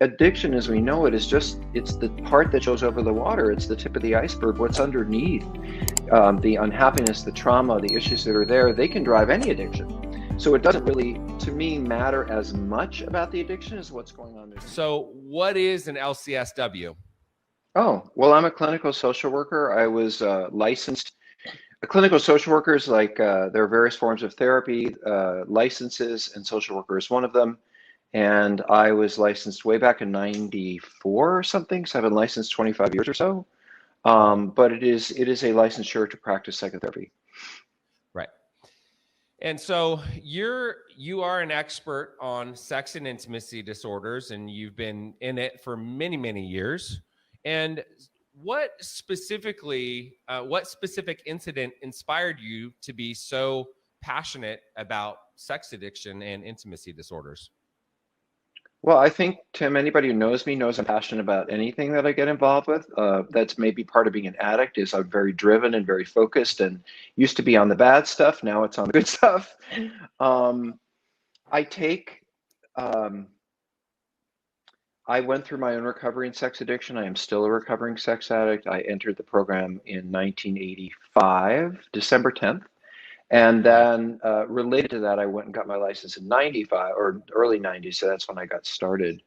Addiction as we know it is just, it's the part that shows over the water. It's the tip of the iceberg. What's underneath, the unhappiness, the trauma, the issues that are there, they can drive any addiction. So it doesn't really, to me, matter as much about the addiction as what's going on there. So what is an LCSW? Oh, well, I'm a clinical social worker. I was licensed. A clinical social worker is like, there are various forms of therapy, licenses, and social worker is one of them. And I was licensed way back in '94 or something, so I've been licensed 25 years or so. But it is a licensure to practice psychotherapy. Right. And so you are an expert on sex and intimacy disorders, and you've been in it for many, many years. And what specific incident inspired you to be so passionate about sex addiction and intimacy disorders? Well, I think, Tim, anybody who knows me knows I'm passionate about anything that I get involved with. That's maybe part of being an addict, is I'm very driven and very focused, and used to be on the bad stuff. Now it's on the good stuff. I went through my own recovery in sex addiction. I am still a recovering sex addict. I entered the program in 1985, December 10th. And then related to that, I went and got my license in 95 or early 90s. So that's when I got started.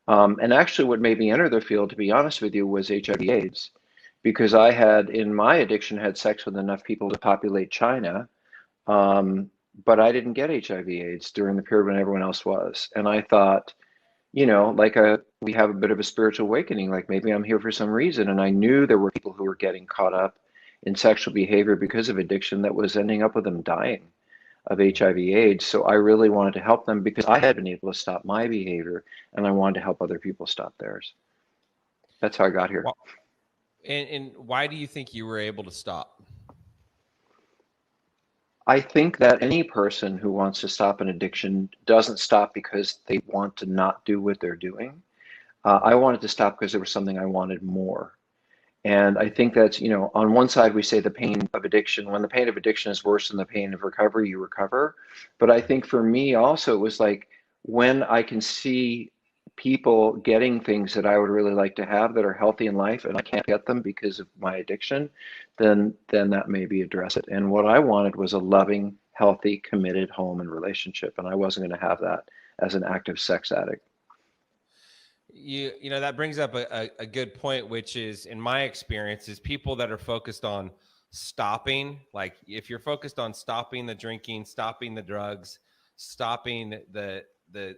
And actually what made me enter the field, to be honest with you, was HIV/AIDS, because I had, in my addiction, had sex with enough people to populate China. But I didn't get HIV/AIDS during the period when everyone else was. And I thought, you know, like we have a bit of a spiritual awakening, like maybe I'm here for some reason. And I knew there were people who were getting caught up in sexual behavior because of addiction that was ending up with them dying of HIV/AIDS. So I really wanted to help them because I had been able to stop my behavior, and I wanted to help other people stop theirs. That's how I got here. Well, and why do you think you were able to stop? I think that any person who wants to stop an addiction doesn't stop because they want to not do what they're doing. I wanted to stop because there was something I wanted more. And I think that's, you know, on one side we say the pain of addiction. When the pain of addiction is worse than the pain of recovery, you recover. But I think for me also, it was like when I can see people getting things that I would really like to have that are healthy in life, and I can't get them because of my addiction, then that maybe address it. And what I wanted was a loving, healthy, committed home and relationship. And I wasn't going to have that as an active sex addict. You know, that brings up a good point, which is, in my experience, is people that are focused on stopping. Like if you're focused on stopping the drinking, stopping the drugs, stopping the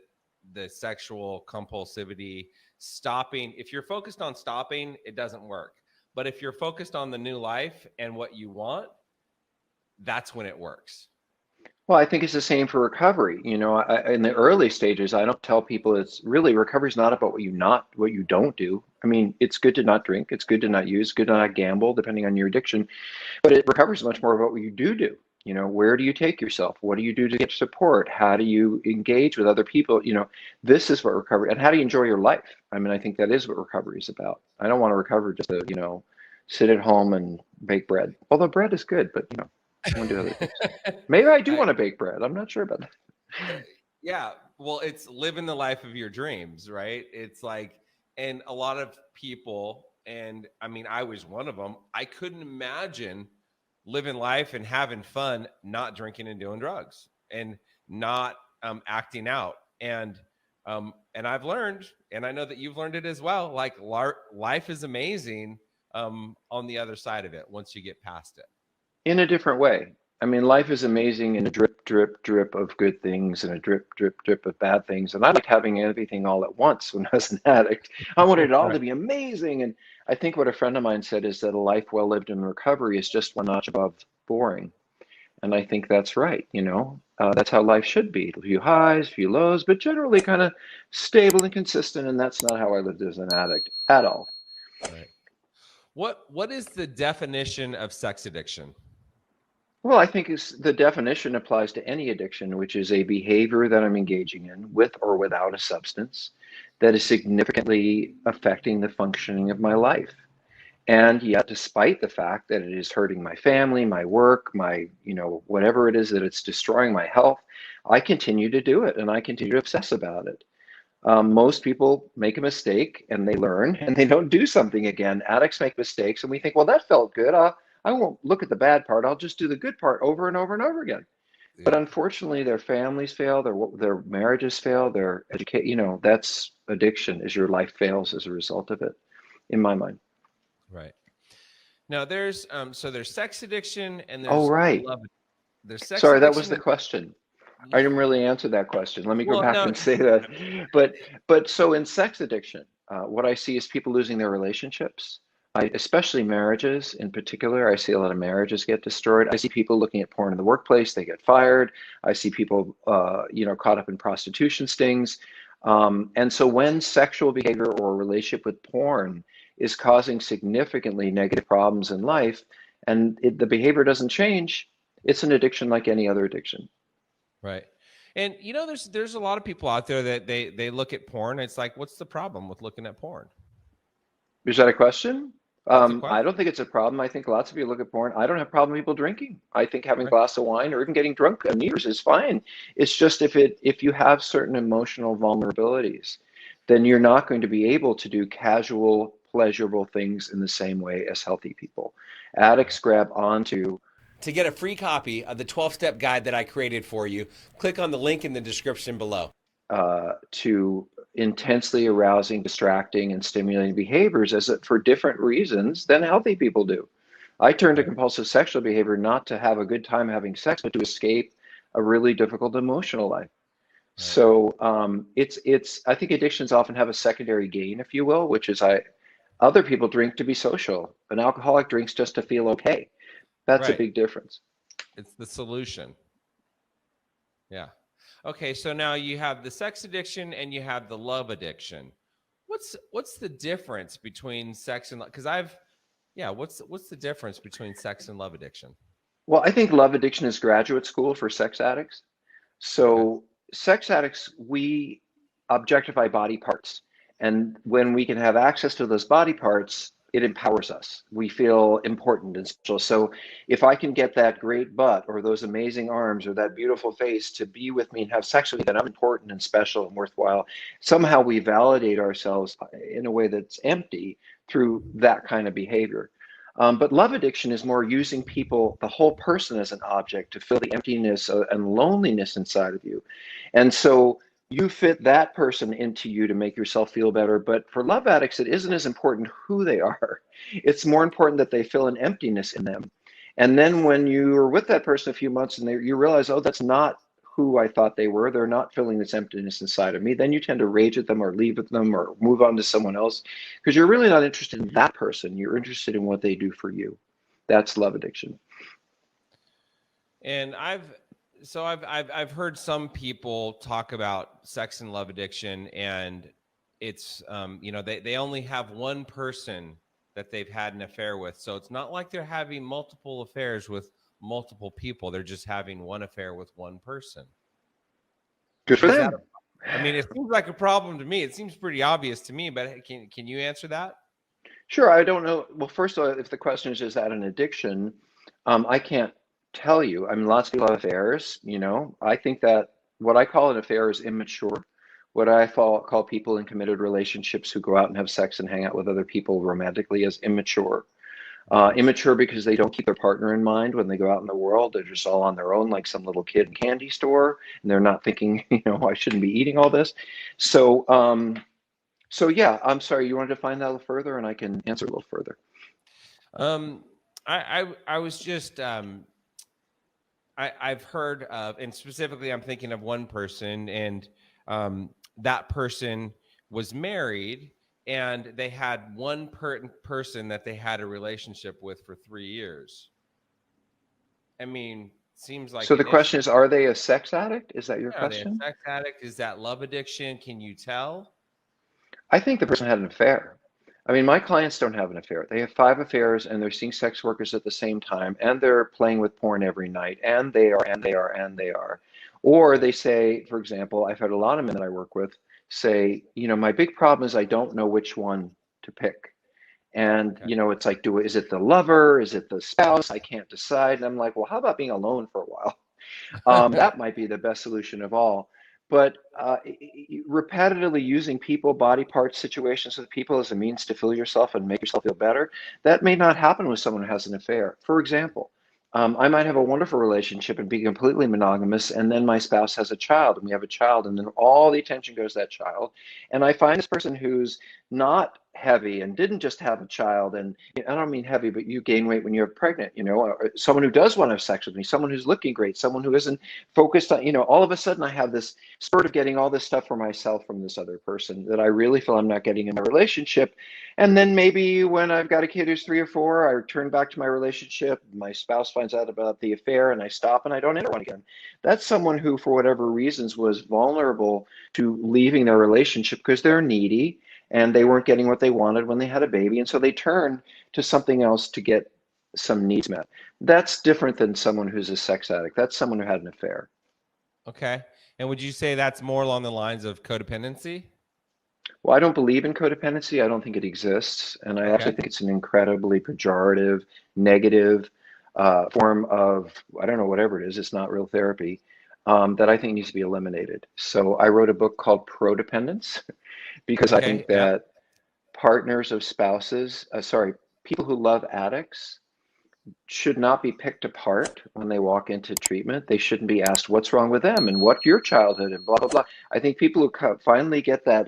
sexual compulsivity, if you're focused on stopping, it doesn't work. But if you're focused on the new life and what you want, that's when it works. Well, I think it's the same for recovery. You know, in the early stages, I don't tell people it's really, recovery is not about what you don't do. I mean, it's good to not drink, it's good to not use, good to not gamble, depending on your addiction. But recovery is much more about what you do. You know, where do you take yourself? What do you do to get support? How do you engage with other people? You know, this is what recovery, and how do you enjoy your life? I mean, I think that is what recovery is about. I don't want to recover just to, you know, sit at home and bake bread. Although bread is good, but you know, I want to do other things. Maybe I do want to bake bread. I'm not sure about that. Yeah. Well, it's living the life of your dreams, right? It's like, and a lot of people, and I mean, I was one of them, I couldn't imagine living life and having fun, not drinking and doing drugs and not acting out. And I've learned, and I know that you've learned it as well, like life is amazing on the other side of it once you get past it. In a different way. I mean, life is amazing in a drip, drip, drip of good things and a drip, drip, drip of bad things. And I liked having everything all at once when I was an addict. I wanted it all to be amazing. And I think what a friend of mine said is that a life well lived in recovery is just one notch above boring. And I think that's right. You know, that's how life should be. A few highs, a few lows, but generally kind of stable and consistent. And that's not how I lived as an addict at all. Right. What is the definition of sex addiction? Well, I think the definition applies to any addiction, which is a behavior that I'm engaging in with or without a substance that is significantly affecting the functioning of my life. And yet, despite the fact that it is hurting my family, my work, my, you know, whatever it is that it's destroying my health, I continue to do it and I continue to obsess about it. Most people make a mistake and they learn and they don't do something again. Addicts make mistakes and we think, well, that felt good. I won't look at the bad part. I'll just do the good part over and over and over again. But Yeah. unfortunately, their families fail, their marriages fail, their educate. That's addiction. Is your life fails as a result of it, in my mind. Right. Now there's so there's sex addiction and Oh, there's right. love. There's sex Sorry, that was addiction the and question. I didn't really answer that question. Let me go well, back no, and say that. But so in sex addiction, what I see is people losing their relationships. Especially marriages in particular. I see a lot of marriages get destroyed. I see people looking at porn in the workplace, they get fired. I see people, caught up in prostitution stings. And so when sexual behavior or relationship with porn is causing significantly negative problems in life, and the behavior doesn't change, it's an addiction like any other addiction. right. And there's a lot of people out there that they look at porn. It's like, what's the problem with looking at porn? Is that a question? That's a I question. don't think it's a problem. I think lots of people look at porn. I don't have a problem with people drinking. I think having a Right. glass of wine or even getting drunk on New Year's is fine. It's just if you have certain emotional vulnerabilities, then you're not going to be able to do casual, pleasurable things in the same way as healthy people. Addicts grab onto. To get a free copy of the 12-step guide that I created for you, click on the link in the description below. To intensely arousing, distracting, and stimulating behaviors for different reasons than healthy people do. I turn to Right. compulsive sexual behavior not to have a good time having sex, but to escape a really difficult emotional life. Right. So I think addictions often have a secondary gain, if you will, which is other people drink to be social. An alcoholic drinks just to feel okay. That's a Right. big difference. It's the solution. Yeah. Okay, so now you have the sex addiction and you have the love addiction. What's the difference between sex and because what's the difference between sex and love addiction? Well, I think love addiction is graduate school for sex addicts. So sex addicts, we objectify body parts. And when we can have access to those body parts, it empowers us. We feel important and special. So if I can get that great butt or those amazing arms or that beautiful face to be with me and have sex with me, then I'm important and special and worthwhile. Somehow we validate ourselves in a way that's empty through that kind of behavior. But love addiction is more using people, the whole person as an object to fill the emptiness and loneliness inside of you. And so you fit that person into you to make yourself feel better. But for love addicts, it isn't as important who they are. It's more important that they fill an emptiness in them. And then when you're with that person a few months and you realize, oh, that's not who I thought they were. They're not filling this emptiness inside of me. Then you tend to rage at them or leave at them or move on to someone else because you're really not interested in that person. You're interested in what they do for you. That's love addiction. And I've heard some people talk about sex and love addiction, and it's they only have one person that they've had an affair with. So it's not like they're having multiple affairs with multiple people. They're just having one affair with one person. Good for them. I mean, it seems like a problem to me. It seems pretty obvious to me, but can you answer that? Sure. I don't know. Well, first of all, if the question is that an addiction, I can't tell you. I mean, lots of people have affairs, I think that what I call an affair is immature. What I call people in committed relationships who go out and have sex and hang out with other people romantically is immature. Immature because they don't keep their partner in mind when they go out in the world. They're just all on their own, like some little kid in a candy store, and they're not thinking, I shouldn't be eating all this. So, yeah, I'm sorry. You want to define that a little further, and I can answer a little further. I was just I've heard of, and specifically, I'm thinking of one person, and that person was married. And they had one person that they had a relationship with for 3 years. I mean, seems like. So the question is, are they a sex addict? Is that your question? Are they a sex addict? Is that love addiction? Can you tell? I think the person had an affair. I mean, my clients don't have an affair. They have 5 affairs and they're seeing sex workers at the same time and they're playing with porn every night and they are. Or they say, for example, I've had a lot of men that I work with say, my big problem is I don't know which one to pick. And, it's like, is it the lover? Is it the spouse? I can't decide. And I'm like, well, how about being alone for a while? That might be the best solution of all. but repetitively using people, body parts, situations with people as a means to fill yourself and make yourself feel better, that may not happen with someone who has an affair. For example, I might have a wonderful relationship and be completely monogamous, and then my spouse has a child, and we have a child, and then all the attention goes to that child. And I find this person who's not heavy and didn't just have a child, and I don't mean heavy, but you gain weight when you're pregnant, or someone who does want to have sex with me, someone who's looking great, someone who isn't focused on, all of a sudden I have this spurt of getting all this stuff for myself from this other person that I really feel I'm not getting in my relationship. And then maybe when I've got a kid who's 3 or 4, I return back to my relationship, my spouse finds out about the affair, and I stop and I don't enter one again. That's someone who, for whatever reasons, was vulnerable to leaving their relationship because they're needy and they weren't getting what they wanted when they had a baby. And so they turn to something else to get some needs met. That's different than someone who's a sex addict. That's someone who had an affair. Okay. And would you say that's more along the lines of codependency? Well, I don't believe in codependency. I don't think it exists. And I actually think it's an incredibly pejorative, negative form of, I don't know, whatever it is. It's not real therapy that I think needs to be eliminated. So I wrote a book called Prodependence because I think that partners of spouses, people who love addicts should not be picked apart when they walk into treatment. They shouldn't be asked what's wrong with them and what your childhood and blah, blah, blah. I think people who finally get that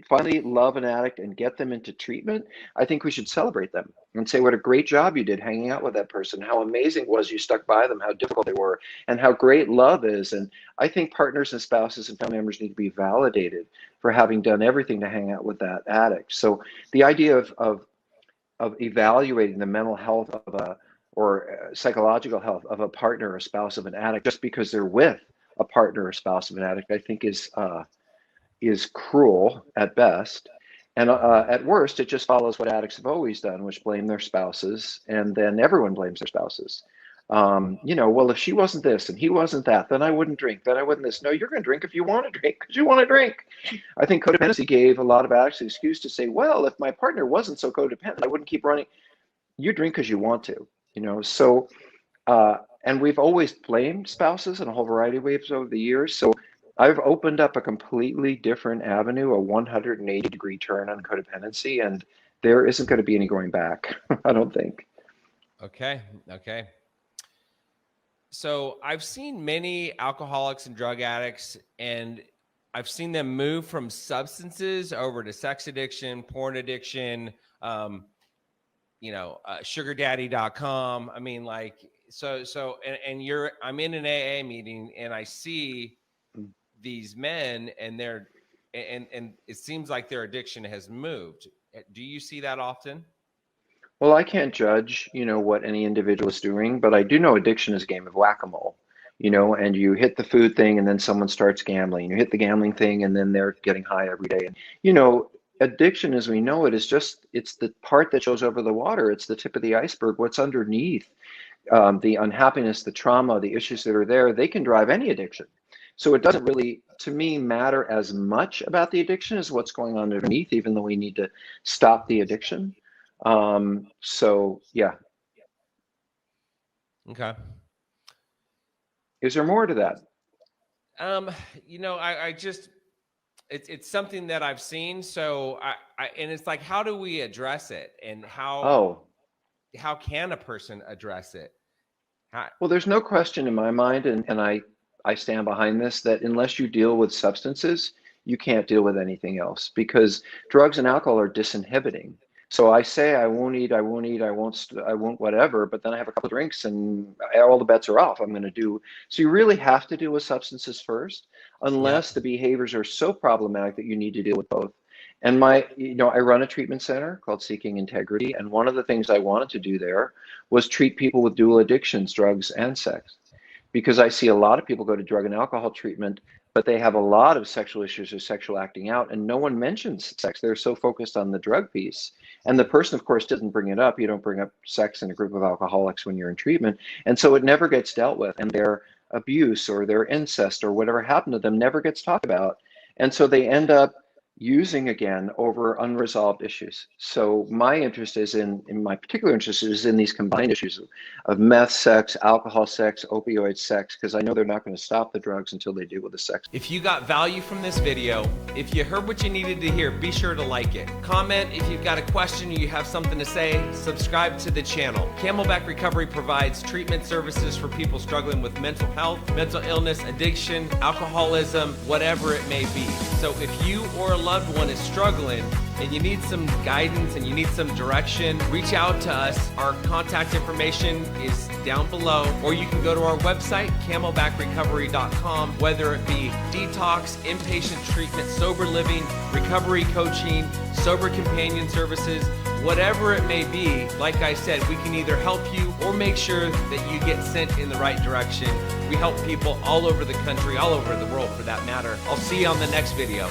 finally love an addict and get them into treatment, I think we should celebrate them and say what a great job you did hanging out with that person, how amazing it was you stuck by them, how difficult they were, and how great love is. And I think partners and spouses and family members need to be validated for having done everything to hang out with that addict. So the idea of evaluating the mental health of or psychological health of a partner or spouse of an addict just because they're with a partner or spouse of an addict, I think is cruel at best. And at worst, it just follows what addicts have always done, which blame their spouses, and then everyone blames their spouses. Well, if she wasn't this and he wasn't that, then I wouldn't drink, then I wouldn't this. No, you're going to drink if you want to drink because you want to drink. I think codependency gave a lot of addicts the excuse to say, well, if my partner wasn't so codependent, I wouldn't keep running. You drink because you want to, So, and we've always blamed spouses in a whole variety of ways over the years. So I've opened up a completely different avenue, a 180-degree turn on codependency, and there isn't going to be any going back, I don't think. Okay. So I've seen many alcoholics and drug addicts, and I've seen them move from substances over to sex addiction, porn addiction, sugardaddy.com. I mean, like, I'm in an AA meeting and I see these men and it seems like their addiction has moved. Do you see that often? Well, I can't judge, what any individual is doing, but I do know addiction is a game of whack-a-mole, and you hit the food thing and then someone starts gambling. You hit the gambling thing and then they're getting high every day. And, addiction as we know it is it's the part that shows over the water. It's the tip of the iceberg. What's underneath, the unhappiness, the trauma, the issues that are there, they can drive any addiction. So it doesn't really, to me, matter as much about the addiction as what's going on underneath, even though we need to stop the addiction. So yeah. Okay. Is there more to that? I just, it's something that I've seen. So and it's like, how do we address it, and how can a person address it? Well, there's no question in my mind, and I stand behind this, that unless you deal with substances, you can't deal with anything else, because drugs and alcohol are disinhibiting. So I say I won't eat, I won't whatever, but then I have a couple of drinks and all the bets are off. I'm going to do. So you really have to deal with substances first, unless the behaviors are so problematic that you need to deal with both. And I run a treatment center called Seeking Integrity, and one of the things I wanted to do there was treat people with dual addictions, drugs and sex, because I see a lot of people go to drug and alcohol treatment, but they have a lot of sexual issues or sexual acting out, and no one mentions sex. They're so focused on the drug piece. And the person, of course, doesn't bring it up. You don't bring up sex in a group of alcoholics when you're in treatment. And so it never gets dealt with. And their abuse or their incest or whatever happened to them never gets talked about. And so they end up using again over unresolved issues. So my interest is my particular interest is in these combined issues of meth, sex, alcohol, sex, opioid, sex, because I know they're not going to stop the drugs until they deal with the sex. If you got value from this video, if you heard what you needed to hear, be sure to like it. Comment if you've got a question or you have something to say. Subscribe to the channel. Camelback Recovery provides treatment services for people struggling with mental health, mental illness, addiction, alcoholism, whatever it may be. So if you or a loved one is struggling and you need some guidance and you need some direction, reach out to us. Our contact information is down below, or you can go to our website, camelbackrecovery.com, whether it be detox, inpatient treatment, sober living, recovery coaching, sober companion services, whatever it may be. Like I said, we can either help you or make sure that you get sent in the right direction. We help people all over the country, all over the world for that matter. I'll see you on the next video.